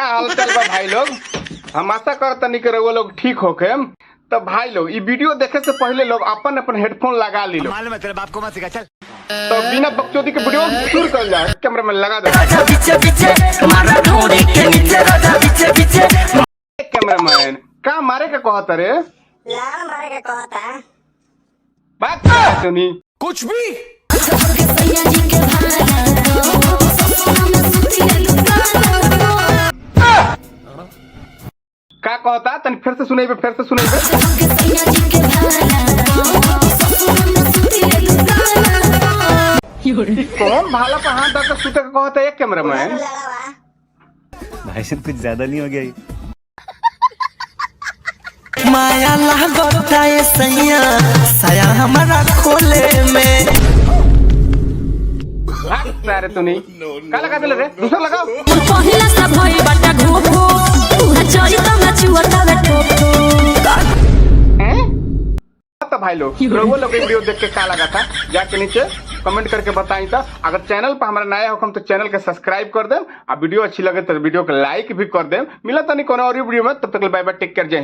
हालचाल बा भाई लोग। हम आशा करता नहीं कि वो लोग ठीक होके। तो भाई लोग ये वीडियो देखे से पहले लोग अपन अपन हेडफोन लगा ली लो। मालूम है तेरे बाप को मत सिखा चल। तो बिना बकचोदी के वीडियो शुरू कर जाए। कैमरा में लगा दो। कैमरामैन का मारे का कहता रे? लाल मारे के कहता बात क्या सुनी? कुछ भी का कहता तन फिर से सुनेबे फिर से सुनेबे। कौन भाला पर हाथ डाल कर सुते का कहता है कैमरामैन? लड़ावा भाई साहब कुछ ज्यादा नहीं हो गया ये? माया लागता है सैया साया हमारा खोले में। भाग सारे तू नहीं का लगा दे रे दूसरा लगाओ। पहिला सब भई बाटा घोघो तू चोरी तो ना चुवता बैठो हैं? तो भाई लोग वो लोग वीडियो देख के क्या लगा था जाके नीचे कमेंट करके बताई था। अगर चैनल पर हमारा नया हो तो चैनल के सब्सक्राइब कर दे और वीडियो अच्छी लगे तो वीडियो को लाइक भी कर दे। मिला तो नहीं कोनो और वीडियो में, तब तक बाय बाय, टेक केयर, जय हिंद।